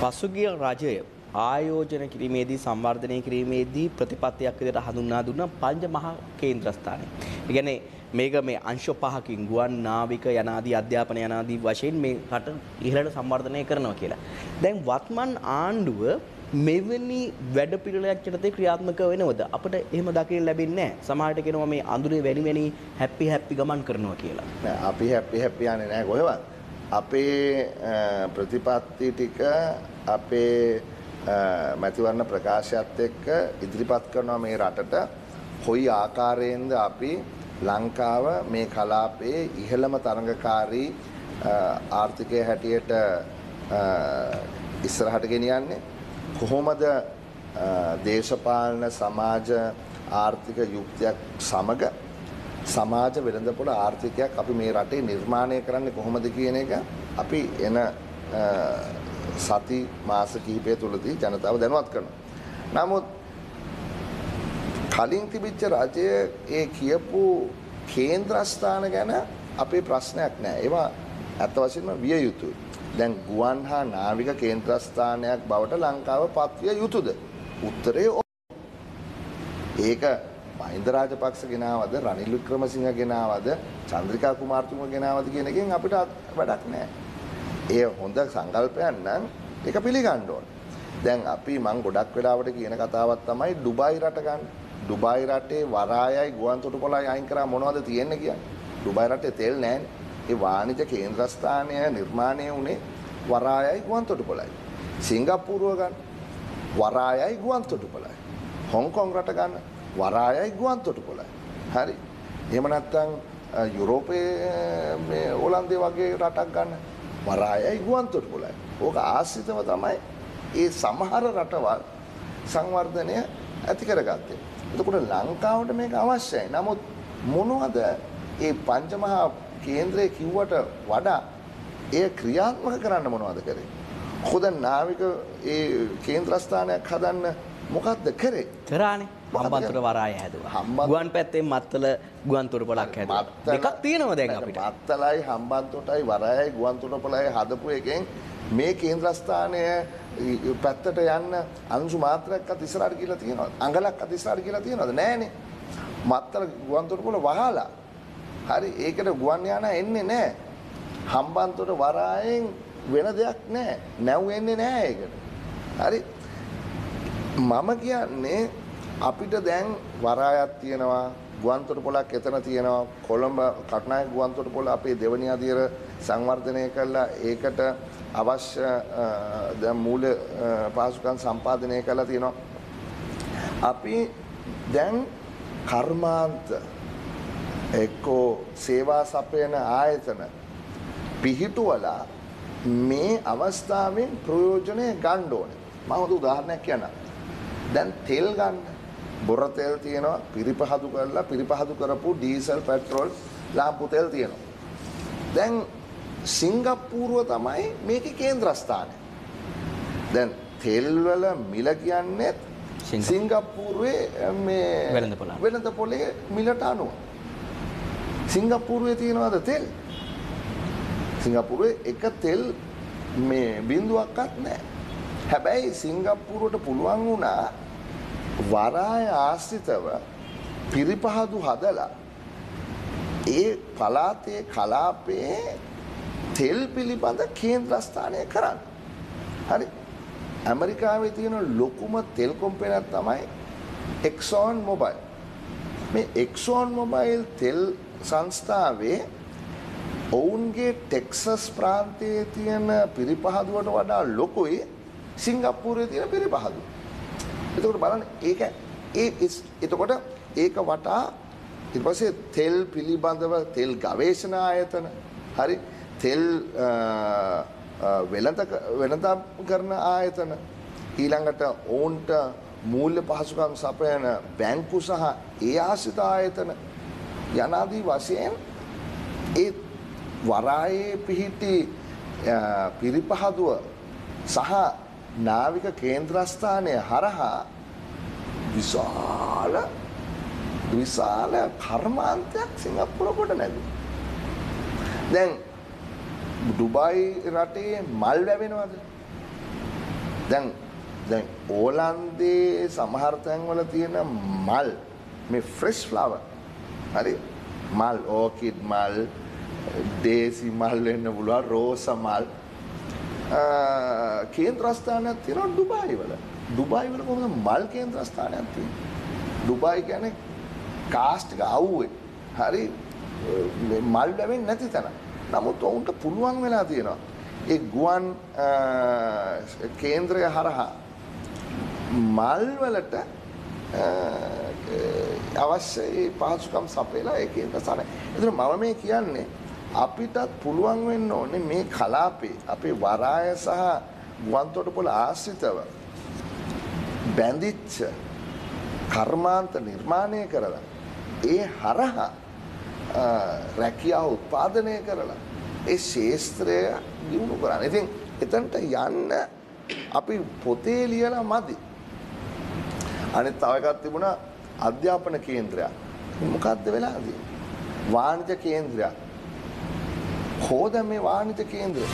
පසුගිය රජය ආයෝජන කිරීමේදී සංවර්ධනය කිරීමේදී ප්‍රතිපත්තියක් විදිහට හඳුන්වා දුන්න පංච මහා කේන්ද්‍රස්ථානය. ඒ කියන්නේ මේක මේ අංශ පහකින් ගුවන් නාවික යනාදී අධ්‍යාපන යනාදී වශයෙන් මේ රට ඉහළට සංවර්ධනය කරනවා කියලා. දැන් වත්මන් ආණ්ඩුව මෙවැනි වැඩපිළිවෙලක් යටතේ ක්‍රියාත්මක වෙනවද? අපිට එහෙම දකින්න ලැබෙන්නේ නැහැ. සමහරට කියනවා මේ අඳුරේ වැනි හැපි ගමන් කරනවා කියලා. නෑ අපි හැපි යන්නේ නැහැ කොහෙවත්. අපේ ප්‍රතිපත්ති ටික අපේ මැතිවරණ ප්‍රකාශයත් එක්ක ඉදිරිපත් කරනවා මේ රටට කොයි ආකාරයෙන්ද අපි ලංකාව මේ කලාපයේ ඉහළම තරඟකාරී ආර්ථිකය හැටියට ඉස්සරහට ගෙනියන්නේ කොහොමද දේශපාලන සමාජ ආර්ථික යුක්තියක් සමග සමාජ වෙළඳපොළ ආර්ථිකයක් අපි මේ රටේ නිර්මාණය කරන්නේ කොහොමද කියන එක අපි එන සති මාස කිහිපය තුළදී ජනතාව දැනුවත් කරනවා. නමුත් කලින් තිබිච්ච රජය ඒ කියපු කේන්ද්‍රස්ථාන ගැන අපේ ප්‍රශ්නයක් නැහැ. ඒවා ඇත්ත වශයෙන්ම විය යුතුයි. දැන් ගුවන් හා නාවික කේන්ද්‍රස්ථානයක් බවට ලංකාව පත්විය යුතුද? උත්තරය ඒක මහින්ද රාජපක්ෂ ගෙනාවද රනිල් වික්‍රමසිංහ ගෙනාවද චන්ද්‍රිකා කුමාරතුංග ගෙනාවද කියන එකෙන් අපිට වැඩක් නැහැ. ඒ හොඳ සංකල්පයක් නම් ඒක පිළිගන්න ඕන. දැන් අපි මම ගොඩක් වෙලාවට කියන කතාවක් තමයි ඩුබායි රට ගන්න. ඩුබායි රටේ වරායයි ගුවන් තොටුපළයි අයින් කරා මොනවද තියෙන්නේ කියන්නේ? ඩුබායි රටේ තෙල් නැහැනේ. ඒ වාණිජ කේන්ද්‍රස්ථානය නිර්මාණය වුණේ වරායයි ගුවන් තොටුපළයි. සිංගප්පූරුව ගන්න වරායයි ගුවන් තොටුපළයි. හොංකොං රට ගන්න වරායයි ගුවන් තොටුපළයි. හරි. එහෙම නැත්නම් යුරෝපයේ මේ ඕලන්දේ වගේ රටක් ගන්න වරායයි ගුවන් තොටුපළයි. ඕක ආශ්‍රිතව තමයි ඒ සමහර රටවල් සංවර්ධනය ඇති කරගත්තේ. එතකොට ලංකාවට මේක අවශ්‍යයි. නමුත් මොනවද ඒ පංචමහා කේන්ද්‍රය කිව්වට වඩා එය ක්‍රියාත්මක කරන්න මොනවද කරේ? හොඳ නාවික ඒ කේන්ද්‍රස්ථානයක් හදන්න මොකද්ද කරේ? කරානේ. හම්බන්තොට වරාය හැදුවා. ගුවන් පැත්තේ මත්තල ගුවන් තොටුපළක් හැදුවා. දෙකක් තියෙනවා දැන් අපිට. මත්තලයි හම්බන්තොටයි වරායයි ගුවන් තොටුපළයි හදපු එකෙන් මේ කේන්ද්‍රස්ථානය පැත්තට යන්න අංශු මාත්‍රයක්වත් ඉස්සරහට කියලා තියෙනවද? අඟලක්වත් ඉස්සරහට කියලා තියෙනවද? නෑනේ. මත්තල ගුවන් තොටුපළ වහලා. හරි ඒකට ගුවන් යාන එන්නේ නෑ. හම්බන්තොට වරායෙන් වෙන දෙයක් නෑ. නැව් එන්නේ නෑ ඒකට. හරි. මම කියන්නේ අපිට දැන් වරායක් තියෙනවා ගුවන් තොටුපළක් එතන තියෙනවා කොළඹ කටුනායක ගුවන් තොටුපළ අපේ දෙවනි අදියර සංවර්ධනය කළා ඒකට අවශ්‍ය දැන් මූල පහසුකම් සම්පාදනය කළා තියෙනවා අපි දැන් කර්මාන්ත එක්කෝ සේවා සපයන ආයතන පිහිටුවලා මේ අවස්ථාවෙන් ප්‍රයෝජනය ගන්න ඕනේ මම හොඳ උදාහරණයක් කියන්නම් දැන් තෙල් ගන්න බොර තෙල් තියෙනවා පිරිපහදු කරලා පිරිපහදු කරපු ඩීසල් පෙට්‍රෝල් ලාම්පු තෙල් තියෙනවා දැන් සිංගප්පූරුව තමයි මේකේ කේන්ද්‍රස්ථානය දැන් තෙල් වල මිල කියන්නේ සිංගප්පූරුවේ මේ වෙළඳපොලේ මිලට අනුව සිංගප්පූරුවේ තියෙනවද තෙල් සිංගප්පූරුවේ එක තෙල් මේ බිඳුවක්වත් නැහැ හැබැයි සිංගප්පූරුවට පුළුවන් වුණා වරාය ආශ්‍රිතව පිරිපහදු හදලා ඒ පළාතේ කලාපයේ තෙල් පිළිබඳ කේන්ද්‍රස්ථානය කරන්න. හරි. ඇමරිකාවේ තියෙන ලොකුම තෙල් කොම්පැනියක් තමයි Exxon Mobil. මේ Exxon Mobil තෙල් සංස්ථාවේ ඔවුන්ගේ ටෙක්සස් ප්‍රාන්තයේ තියෙන පිරිපහදුවට වඩා ලොකුයි සිංගප්පූරුවේ තියෙන පිරිපහදුව. එතකොට බලන්න ඒක එතකොට ඒක වටා ඊට පස්සේ තෙල් පිළිබඳව තෙල් ගවේෂණ ආයතන හරි තෙල් වෙළඳ කරන ආයතන ඊළඟට ඕන්ට මූල්‍ය පහසුකම් සපයන බැංකු සහ ඒ ආශ්‍රිත ආයතන යනාදී වශයෙන් ඒ වරායේ පිහිටි පිරිපහදුව සහ නාවික කේන්ද්‍රස්ථානය හරහා විශාල කර්මාන්තයක් සිංගප්පූරුව කොට නැගුවා. දැන් ඩුබායි රටේ මල් වැවෙනවද? දැන් ඕලන්දේ සමහර තැන්වල තියෙන මල් මේ ෆ්‍රෙෂ් ෆ්ලවර් හරි මල් ඕකිඩ් මල් දේසි මල් වෙන්න පුළුවන් රෝස මල් කේන්ද්‍රස්ථානයක් තියෙනවා ඩුබායි වල. ඩුබායි වල කොහොමද මල් කේන්ද්‍රස්ථානයක් තියෙන්නේ? ඩුබායි කියන්නේ කාස්ට් එක අවුවේ. හරි මල් ලැබෙන්නේ නැති තැන. නමුත් ඔවුන්ට පුළුවන් වෙලා තියෙනවා. ඒ ගුවන් කේන්ද්‍රය හරහා මල් වලට අවශ්‍ය පහසුකම් සපයලා ඒ කේන්ද්‍රස්ථානය. ඒතර මම මේ කියන්නේ අපිටත් පුළුවන් වෙන්න ඕනේ මේ කලාපේ අපේ වරාය සහ ගුවන්තොටුපොළ ආශ්‍රිතව බැඳිච්ච කර්මාන්ත නිර්මාණය කරලා ඒ හරහා රැකියාව උත්පාදනය කරලා ඒ ශාස්ත්‍රය දියුණු කරන්න. ඉතින් එතනට යන්න අපි පොතේ ලියලා මදි. අනිත් තව එකක් තිබුණා අධ්‍යාපන කේන්ද්‍රයක්. මොකද්ද වෙලා තියෙන්නේ? වාණිජ කේන්ද්‍රයක්. කොහොද මේ වාණිජ කේන්ද්‍රය?